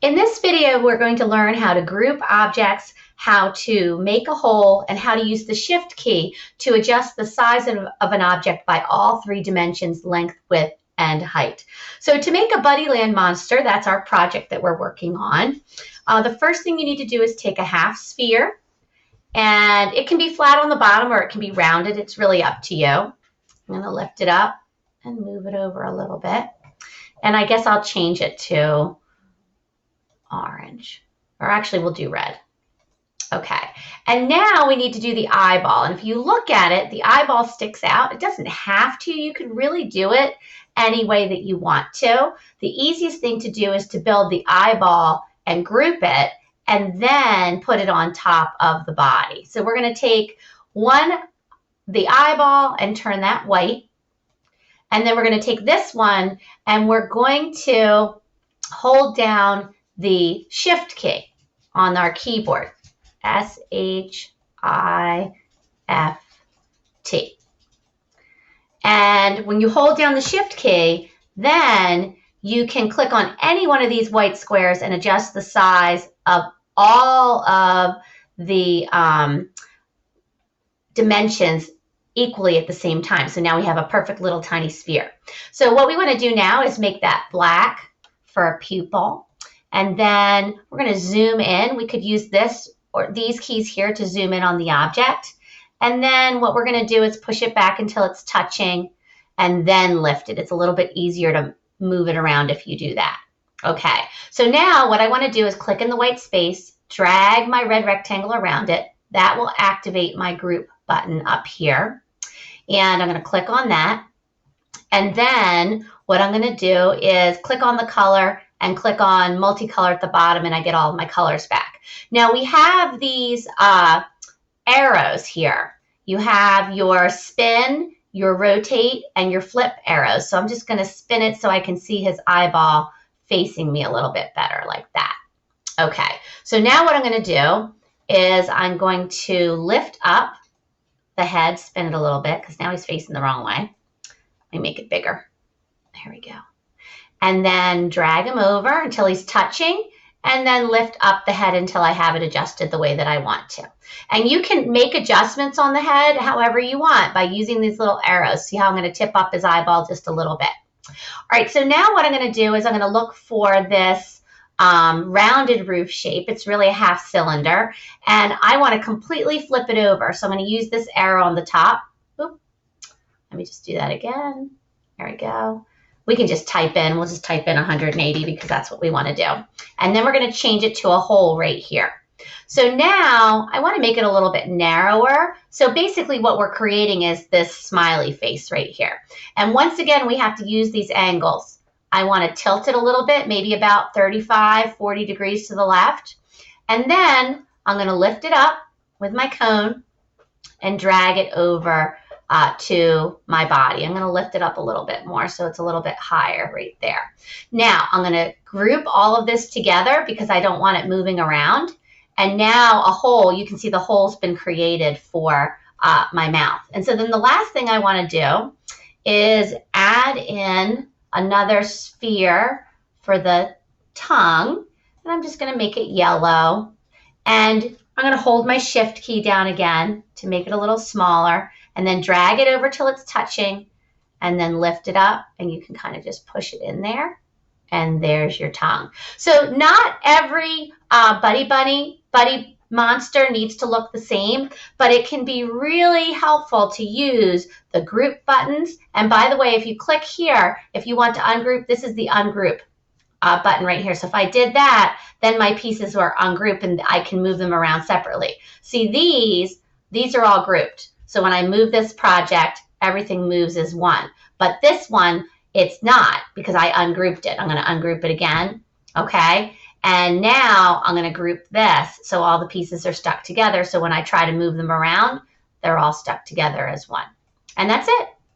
In this video, we're going to learn how to group objects, how to make a hole, and how to use the Shift key to adjust the size of an object by all three dimensions, length, width, and height. So to make a Buddyland monster, that's our project that we're working on. The first thing you need to do is take a half sphere, and it can be flat on the bottom or it can be rounded. It's really up to you. I'm going to lift it up and move it over a little bit. And I guess I'll change it to orange, or actually we'll do red. Okay, and now we need to do the eyeball. And if you look at it, the eyeball sticks out. It doesn't have to. You can really do it any way that you want to. The easiest thing to do is to build the eyeball and group it and then put it on top of the body. So we're going to take the eyeball and turn that white. And then we're going to take this one and we're going to hold down the Shift key on our keyboard, S-H-I-F-T. And when you hold down the Shift key, then you can click on any one of these white squares and adjust the size of all of the dimensions equally at the same time. So now we have a perfect little tiny sphere. So what we want to do now is make that black for a pupil. And then we're going to zoom in. We could use this or these keys here to zoom in on the object. And then what we're going to do is push it back until it's touching and then lift it. It's a little bit easier to move it around if you do that. Okay, so now what I want to do is click in the white space, drag my red rectangle around it. That will activate my group button up here. And I'm going to click on that. And then what I'm going to do is click on the color and click on multicolor at the bottom, and I get all of my colors back. Now we have these arrows here. You have your spin, your rotate, and your flip arrows. So I'm just going to spin it so I can see his eyeball facing me a little bit better like that. Okay, so now what I'm going to do is I'm going to lift up the head, spin it a little bit because now he's facing the wrong way. Let me make it bigger. There we go. And then drag him over until he's touching, and then lift up the head until I have it adjusted the way that I want to. And you can make adjustments on the head however you want by using these little arrows. See how I'm going to tip up his eyeball just a little bit. All right, so now what I'm going to do is I'm going to look for this rounded roof shape. It's really a half cylinder, and I want to completely flip it over. So I'm going to use this arrow on the top. Oop. Let me just do that again. There we go. We can just type in, we'll just type in 180 because that's what we want to do. And then we're going to change it to a hole right here. So now I want to make it a little bit narrower. So basically what we're creating is this smiley face right here. And once again, we have to use these angles. I want to tilt it a little bit, maybe about 35, 40 degrees to the left. And then I'm going to lift it up with my cone and drag it over to my body. I'm going to lift it up a little bit more so it's a little bit higher right there. Now I'm going to group all of this together because I don't want it moving around. And now a hole, you can see the hole's been created for my mouth. And so then the last thing I want to do is add in another sphere for the tongue. And I'm just going to make it yellow. And I'm going to hold my Shift key down again to make it a little smaller, and then drag it over till it's touching, and then lift it up, and you can kind of just push it in there, and there's your tongue. So not every Buddy monster needs to look the same, but it can be really helpful to use the group buttons. And by the way, if you click here, if you want to ungroup, this is the ungroup button right here. So if I did that, then my pieces are ungrouped and I can move them around separately. See, these are all grouped. So when I move this project, everything moves as one. But this one, it's not because I ungrouped it. I'm going to ungroup it again. Okay. And now I'm going to group this so all the pieces are stuck together. So when I try to move them around, they're all stuck together as one. And that's it.